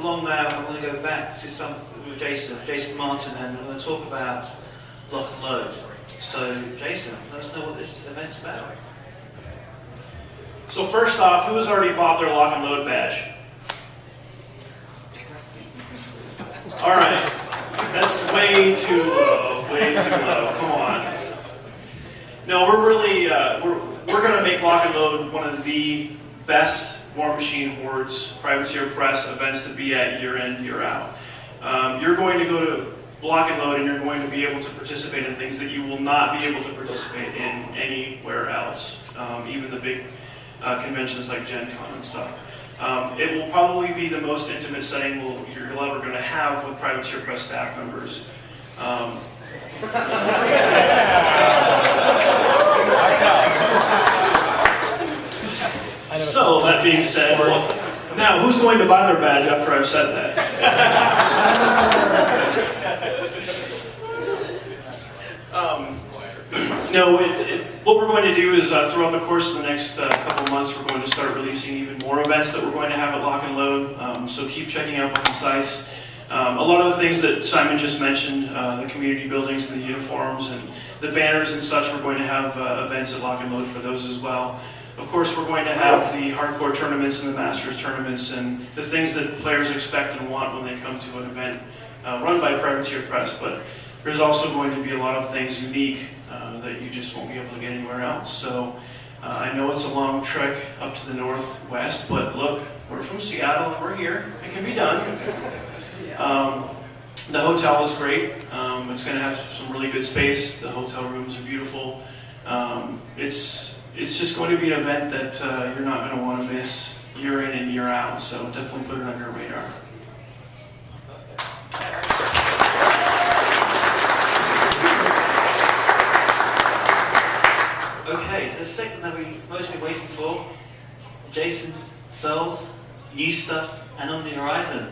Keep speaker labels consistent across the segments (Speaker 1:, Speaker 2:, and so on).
Speaker 1: along now, I'm going to go back to something with Jason Martin, and I'm going to talk about Lock and Load. So, Jason, let us know what this event's about.
Speaker 2: So first off, who has already bought their Lock and Load badge? All right, that's way too low. Way too low. Come on. No, we're really we're going to make Lock and Load one of the best War Machine Hordes Privateer Press events to be at year in, year out. You're going to go to Lock and Load, and you're going to be able to participate in things that you will not be able to participate in anywhere else, even the big conventions like Gen Con and stuff. It will probably be the most intimate setting you're ever going to have with Privateer Press staff members. So, that being said, now who's going to buy their badge after I've said that? No, what we're going to do is throughout the course of the next couple months, we're going to start releasing even more events that we're going to have at Lock and Load. So keep checking out the sites. A lot of the things that Simon just mentioned, the community buildings and the uniforms and the banners and such, we're going to have events at Lock and Load for those as well. Of course, we're going to have the hardcore tournaments and the Masters tournaments and the things that players expect and want when they come to an event run by Privateer Press. But there's also going to be a lot of things unique that you just won't be able to get anywhere else. So I know it's a long trek up to the northwest, but look, we're from Seattle and we're here. It can be done. The hotel is great. It's going to have some really good space. The hotel rooms are beautiful. It's just going to be an event that you're not going to want to miss year in and year out. So definitely put it on your radar.
Speaker 1: Okay, so the segment that we've mostly been waiting for, Jason sells new stuff and on the horizon.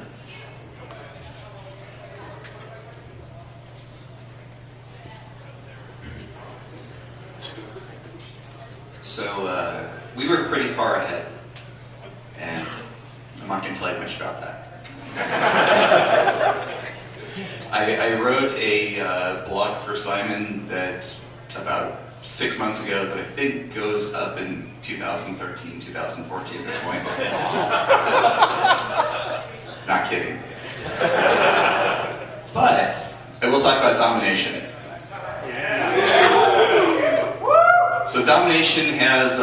Speaker 3: So we were pretty far ahead, and I'm not going to tell you much about that. I wrote a blog for Simon that about 6 months ago that I think goes up in 2013, 2014 at this point. Not kidding. But I will talk about Domination. So Domination has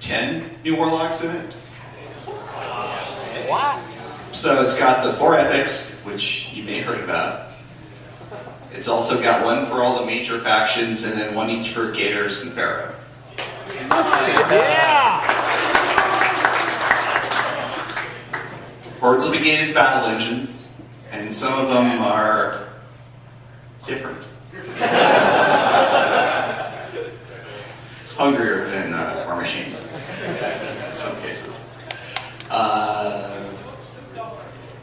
Speaker 3: 10 new warlocks in it.
Speaker 4: What?
Speaker 3: So it's got the 4 epics, which you may have heard about. It's also got one for all the major factions, and then one each for Gators and Pharaoh.
Speaker 4: Yeah!
Speaker 3: Hordes will be gaining its battle engines, and some of them are different. Hungrier than War Machines, in some cases.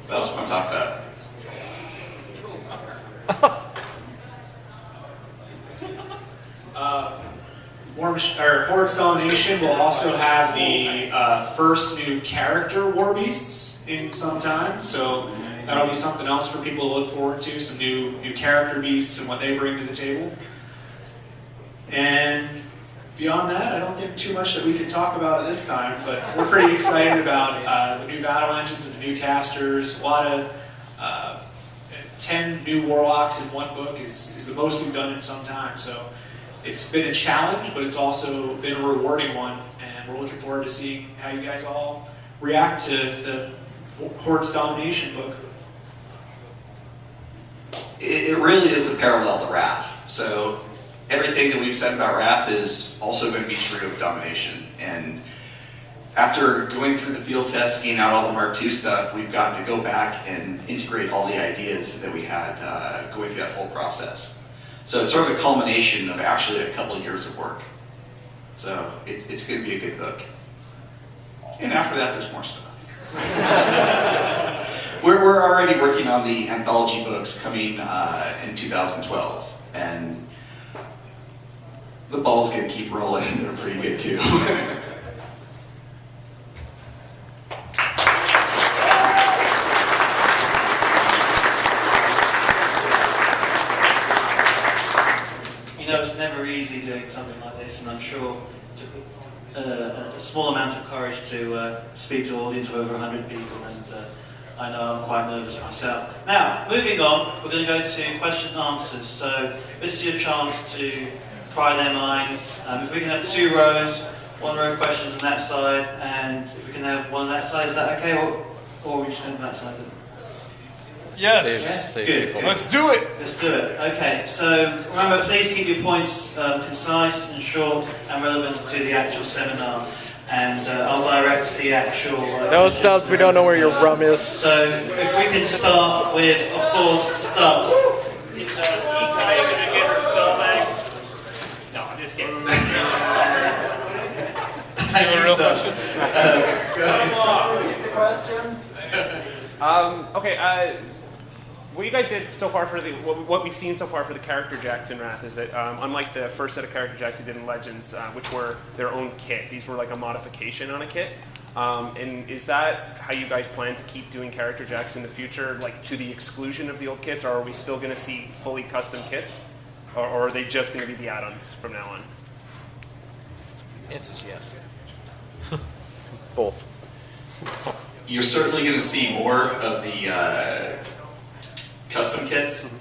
Speaker 3: What else do I want to talk about?
Speaker 5: Hordes Domination will also have the first new character war beasts in some time, so that'll be something else for people to look forward to, some new character beasts and what they bring to the table. And beyond that, I don't think too much that we can talk about at this time, but we're pretty excited about the new battle engines and the new casters. A lot of 10 new warlocks in one book is the most we've done in some time, so it's been a challenge, but it's also been a rewarding one, and we're looking forward to seeing how you guys all react to the Hordes Domination book.
Speaker 3: It really is a parallel to Wrath. So everything that we've said about Wrath is also going to be true of Domination. And after going through the field tests, seeing out all the Mark II stuff, we've gotten to go back and integrate all the ideas that we had going through that whole process. So it's sort of a culmination of actually a couple of years of work. So it's going to be a good book. And after that, there's more stuff. We're already working on the anthology books coming in 2012. And the ball's going to keep rolling, and they're pretty good too.
Speaker 1: know, it's never easy doing something like this, and I'm sure it took a small amount of courage to speak to an audience of over 100 people, and I know I'm quite nervous myself. Now, moving on, we're going to go to question and answers. So this is your chance to pry their minds. If we can have 2 rows, 1 row of questions on that side, and if we can have 1 on that side, is that okay? Or we just have that side?
Speaker 4: Yes.
Speaker 1: Yeah? Good.
Speaker 4: Let's do it.
Speaker 1: Let's do it. Okay, so remember, please keep your points concise and short and relevant to the actual seminar. And I'll direct the actual...
Speaker 6: No, Stubbs, we don't know where your rum is.
Speaker 1: So if we can start with, of course, Stubbs.
Speaker 7: Is Itai going to get her spell back? No, I'm just kidding.
Speaker 1: Thank you, Stubbs.
Speaker 8: Okay, what you guys did so far for what we've seen so far for the character jacks in Wrath is that unlike the first set of character jacks you did in Legends, which were their own kit, these were like a modification on a kit. And is that how you guys plan to keep doing character jacks in the future, like to the exclusion of the old kits, or are we still going to see fully custom kits, or are they just going to be the add-ons from now on?
Speaker 6: Answer's yes. Both.
Speaker 3: You're certainly going to see more of the custom kits.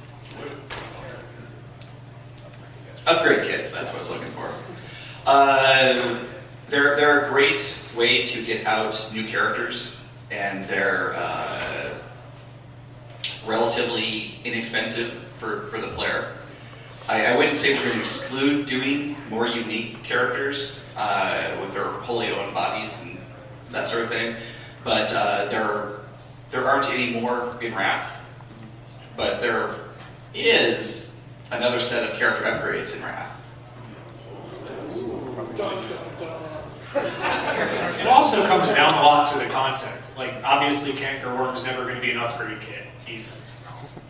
Speaker 3: Upgrade kits, that's what I was looking for. They're a great way to get out new characters, and they're relatively inexpensive for the player. I wouldn't say we're going to exclude doing more unique characters with their wholly owned bodies and that sort of thing, but there aren't any more in Wrath. But there is another set of character upgrades in Wrath.
Speaker 5: It also comes down a lot to the concept. Like, obviously, Cankerworm's never going to be an upgrade kit. He's,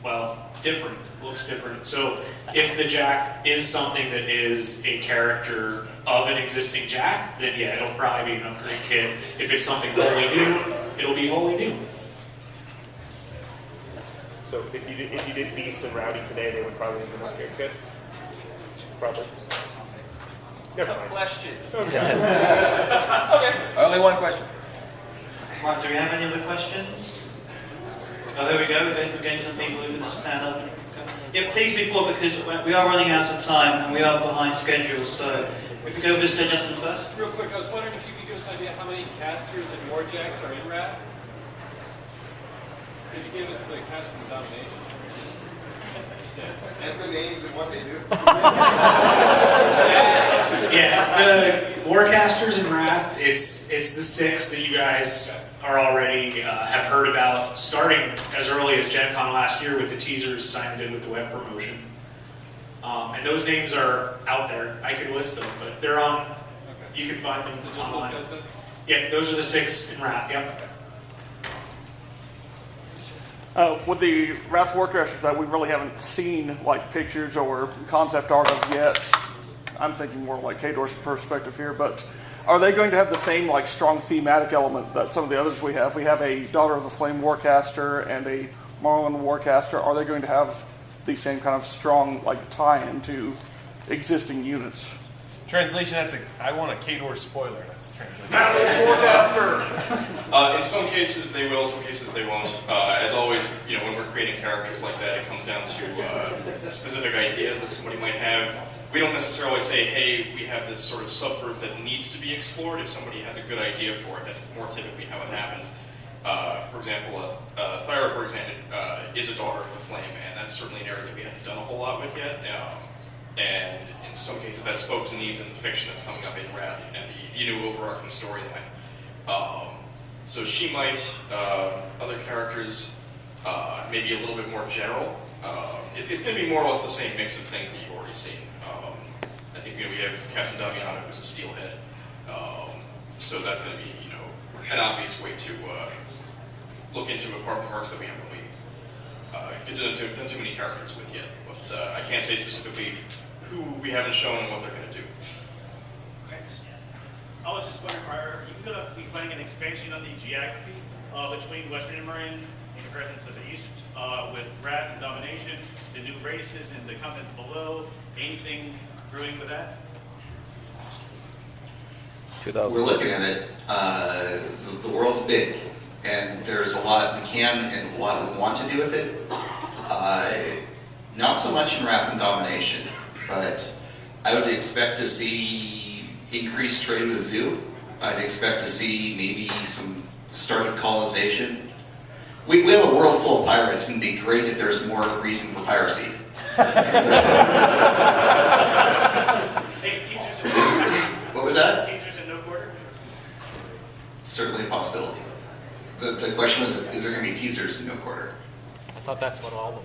Speaker 5: well, different. Looks different. So, if the Jack is something that is a character of an existing Jack, then yeah, it'll probably be an upgrade kit. If it's something wholly new, it'll be wholly new.
Speaker 8: So if you did Beast and Rowdy today, they would probably be upgrade kits? Probably. Never mind.
Speaker 7: Question.
Speaker 4: Only one question.
Speaker 1: Right, do we have any other questions? Oh, there we go. We're getting some people who are going to stand up. Yeah, please be forward because we are running out of time and we are behind schedule. So if we go with this gentleman first.
Speaker 9: Real quick, I was wondering if you could give us an idea how many casters and warjacks are in Wrath? Could you give us the caster and domination?
Speaker 4: And the names and what they do.
Speaker 5: Yeah, the Warcasters in Wrath, it's the 6 that you guys are already have heard about, starting as early as Gen Con last year with the teasers signed in with the web promotion. And those names are out there. I could list them, but they're on. Okay. You can find them
Speaker 9: Just
Speaker 5: online.
Speaker 9: those guys then?
Speaker 5: Yeah, those are the 6 in Wrath. Yep.
Speaker 10: With the Wrath Warcrashers that we really haven't seen like pictures or concept art of yet, I'm thinking more like Kador's perspective here, but are they going to have the same like strong thematic element that some of the others we have? We have a Daughter of the Flame Warcaster and a Morrowind Warcaster. Are they going to have the same kind of strong like tie-in to existing units?
Speaker 4: Translation, I want a Kador spoiler. That's the translation.
Speaker 11: In some cases they will, some cases they won't. As always, when we're creating characters like that, it comes down to specific ideas that somebody might have. We don't necessarily say, hey, we have this sort of subgroup that needs to be explored. If somebody has a good idea for it, that's more typically how it happens. For example, Thyra, for example, is a Daughter of the Flame, and that's certainly an area that we haven't done a whole lot with yet. And in some cases that spoke to needs in the fiction that's coming up in Wrath and the new overarching storyline. So she might, other characters, maybe a little bit more general. It's going to be more or less the same mix of things that you've already seen. I think we have Captain Damiano, who's a steelhead. So that's going to be, an obvious way to look into a part of the arcs that we haven't really done too many characters with yet. But I can't say specifically who we haven't shown and what they're going to do.
Speaker 7: Thanks. I was just wondering, are you going to be planning an expansion on the geography between Western and Marin in comparison to the East with Wrath and Domination, the new races and the continents below? Anything brewing with that?
Speaker 6: 2000.
Speaker 3: We're looking at it. The world's big, and there's a lot we can and a lot we want to do with it. Not so much in Wrath and Domination, but I would expect to see increased trade with Zoo. I'd expect to see maybe some start of colonization. We have a world full of pirates, and it'd be great if there's more reason for piracy.
Speaker 7: Hey, teachers in no quarter.
Speaker 3: What was that?
Speaker 7: Teachers in no quarter?
Speaker 3: Certainly a possibility. The question was, is there going to be teasers in no quarter?
Speaker 6: I thought that's what all of them.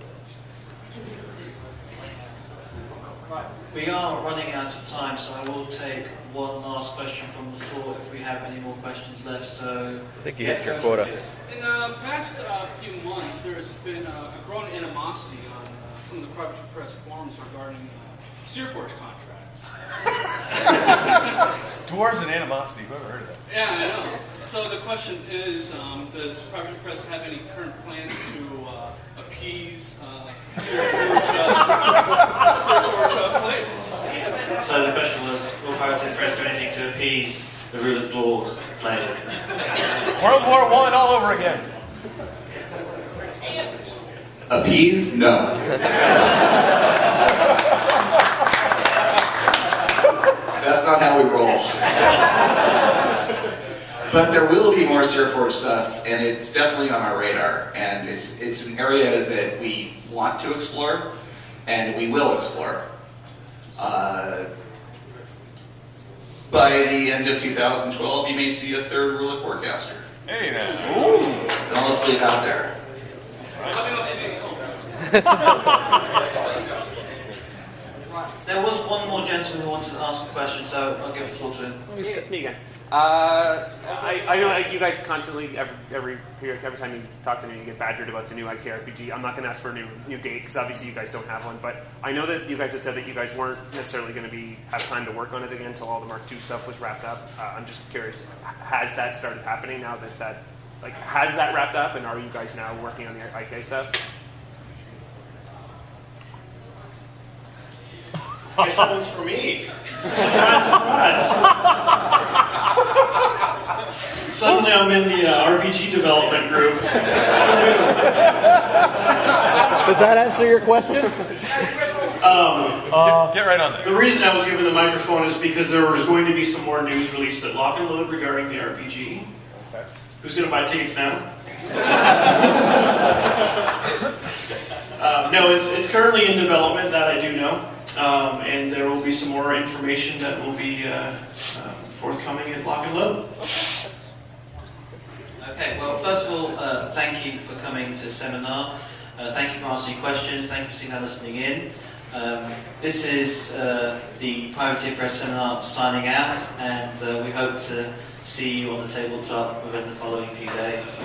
Speaker 1: Right. We are running out of time, so I will take one last question from the floor if we have any more questions left. So
Speaker 6: I think you hit your quota.
Speaker 9: In the past few months, there has been a growing animosity on some of the Private Press forums regarding Searforge contracts.
Speaker 4: Dwarves and animosity. Who ever heard of that?
Speaker 9: Yeah, I know. So the question is, does Private Press have any current plans to appease Searforge players?
Speaker 1: So the question was, will Pirates Press do anything to appease the ruler dwarves playing?
Speaker 4: World War I all over again.
Speaker 3: Appease? No. That's not how we roll. But there will be more Searforge stuff, and it's definitely on our radar. And it's an area that we want to explore, and we will explore. By the end of 2012, you may see a third Rule of Forecaster.
Speaker 4: Hey now.
Speaker 3: And I'll just leave it out there.
Speaker 1: There was one more gentleman who wanted to ask a question, so I'll give the floor to him.
Speaker 8: It's me again. I know you guys constantly, every time you talk to me, you get badgered about the new IKRPG. I'm not going to ask for a new date because obviously you guys don't have one. But I know that you guys had said that you guys weren't necessarily going to have time to work on it again until all the Mark II stuff was wrapped up. I'm just curious, has that started happening now that has that wrapped up, and are you guys now working on the IK stuff?
Speaker 2: I guess that one's for me. Surprise, surprise. Suddenly I'm in the RPG development group.
Speaker 6: Does that answer your question?
Speaker 4: Get right on there.
Speaker 2: The reason I was given the microphone is because there was going to be some more news released at Lock and Load regarding the RPG.
Speaker 4: Okay.
Speaker 2: Who's going to buy tickets now? No, it's currently in development, that I do know. And there will be some more information that will be forthcoming at Lock and Load.
Speaker 1: Okay, well, first of all, thank you for coming to the seminar. Thank you for answering questions. Thank you for sitting and listening in. This is the Privateer Press seminar signing out, and we hope to see you on the tabletop within the following few days.